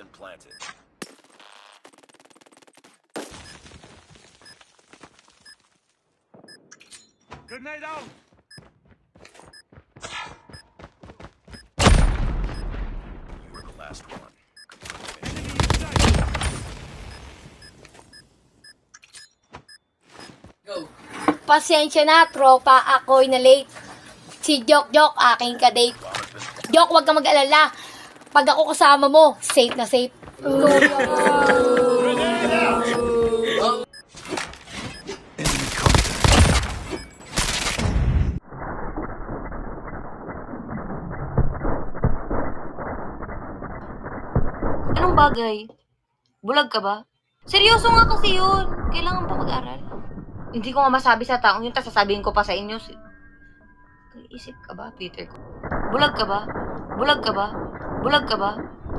been planted. Grenade out! You were the last one. Enemy in sight! Pasensya na, tropa. Ako'y na late. Si Jok, aking kadate. Jok, wag kang mag-alala. Pag ako kasama mo, safe na safe. Anong bagay? Bulag ka ba? Seryoso nga kasi yun. Kailangan pa mag-aral. Hindi ko nga masabi sa taong yun, tapos sasabihin ko pa sa inyo. Isip ka ba, Peter? Bulag ka ba? Bulag ka ba? Bulag ka ba?